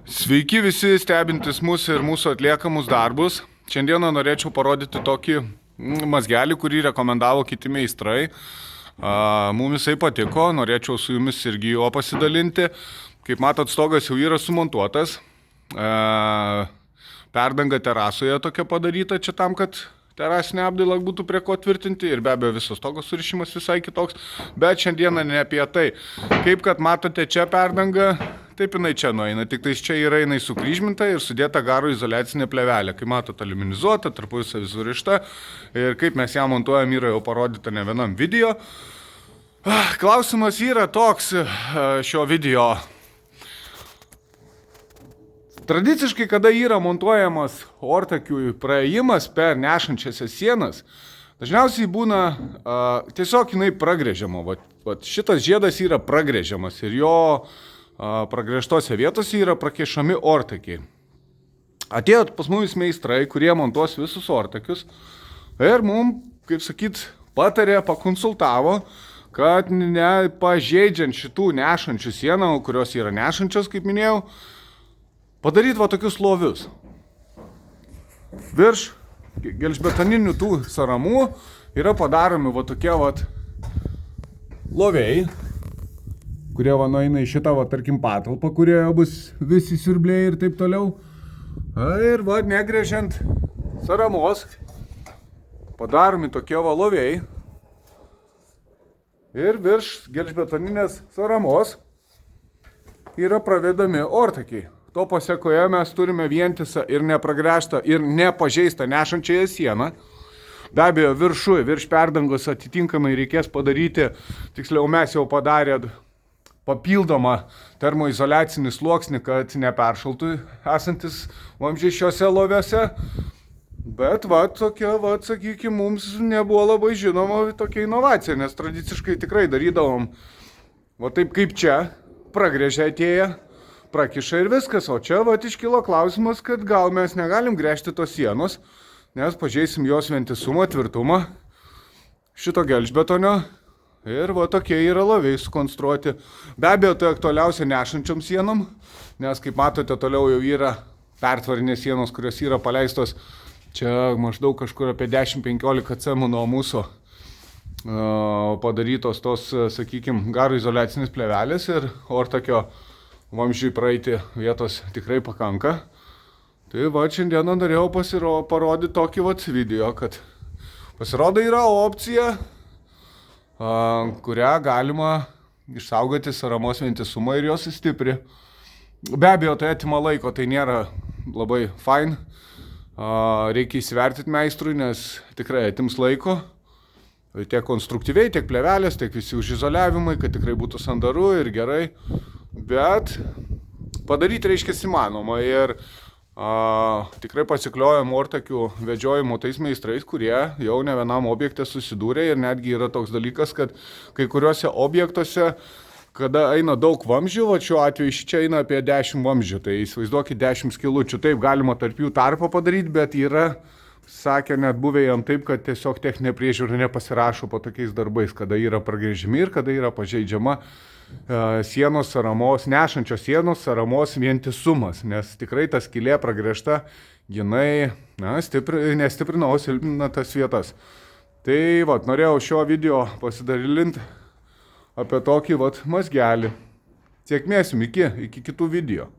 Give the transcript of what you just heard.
Sveiki visi stebintis mūsų ir mūsų atliekamus darbus. Šiandieną norėčiau parodyti tokį mazgelį, kurį rekomendavo kiti meistrai. Mums jisai patiko, norėčiau su jumis irgi jo pasidalinti. Kaip matot, stogas jau yra sumontuotas. Perdanga terasoje tokia padaryta čia tam, kad terasinė apdaila būtų prie ko tvirtinti ir be abejo visas stogo surišimas visai kitoks. Bet šiandieną ne apie tai. Kaip kad matote čia perdanga, taip jinai čia nueina, tik tais čia yra jinai sukryžminta ir sudėta garo izoliacinė plėvelė. Kaip matote, aliuminizuota, tarpusavy surišta ir kaip mes ją montuojam yra jau parodyta ne vienam video. Klausimas yra toks šio video. Tradiciškai, kada yra montuojamas ortakių praėjimas per nešančiasias sienas, dažniausiai būna tiesiog jinai pragrėžiama. Šitas žiedas yra pragrėžiamas ir jo pragrėžtose vietose yra prakešami ortakiai. Atėjo pas mumis meistrai, kurie montuos visus ortakius ir mums, kaip sakyt, patarė, pakonsultavo, kad nepažeidžiant šitų nešančių sienų, kurios yra nešančios, kaip minėjau, padaryti tokius lovius. Virš gelžbetoninių tų saramų yra padaromi tokie loviai, kurie nueina į šitą, tarkim, patalpą, kurioje bus visi siurbliai ir taip toliau. Ir negrėžiant saramos, padaromi tokie loviai. Ir virš gelžbetoninės saramos yra pravedami ortakiai. To pasekoje mes turime vientisą ir nepragręžtą ir nepažeistą nešančiąją sieną. Be abejo, virš perdangos atitinkamai reikės padaryti, tiksliau mes jau padarė papildomą termoizoliacinį sluoksnį, kad neperšaltų esantis vamzdžiai šiuose loviuose. Bet tokia, sakykime, mums nebuvo labai žinoma tokia inovacija, nes tradiciškai tikrai darydavom taip kaip čia, pragrėžė atėję, prakiša ir viskas, o čia iškilo klausimas, kad gal mes negalim gręžti tos sienos, nes pažeisim jos vientisumą, tvirtumą šito gelžbetonio ir tokie yra loviai sukonstruoti. Be abejo, tai aktualiausia nešančiom sienom, nes kaip matote, toliau jau yra pertvarinės sienos, kurios yra paleistos čia maždaug kažkur apie 10-15 cm nuo mūsų padarytos tos, sakykime, garo izoliacinės plėvelės ir ortakio vamzdžiui praeiti vietos tikrai pakanka. Tai šiandieną norėjau parodyti tokį video, kad pasirodo yra opcija, kurią galima išsaugoti saramos vientisumą ir jos stiprį. Be abejo, tai atima laiko, tai nėra labai fine. Reikia įsivertinti meistrui, nes tikrai atims laiko. Tiek konstruktyviai, tiek plėvelės, tiek visi užizoliavimai, kad tikrai būtų sandaru ir gerai. Bet padaryti reiškia įmanoma ir tikrai pasikliojam ortakių vedžiojimo tais meistrais, kurie jau ne vienam objekte susidūrė ir netgi yra toks dalykas, kad kai kuriuose objektuose, kada eina daug vamzdžių, šiuo atveju čia eina apie 10 vamzdžių, tai įsivaizduokit 10 skilučių, taip galima tarp jų tarpą padaryti, bet yra, sakė, net buvę jam taip, kad tiesiog techninė priežiūra nepasirašo po tokiais darbais, kada yra pragrėžimi ir kada yra pažeidžiama sienos saramos, nešančios sienos saramos vientisumas, nes tikrai ta skylė pragrėžta, jinai nestiprina, o silpnina tas vietas. Tai norėjau šio video pasidalinti apie tokį mazgelį. Sėkmės jums, iki kitų video.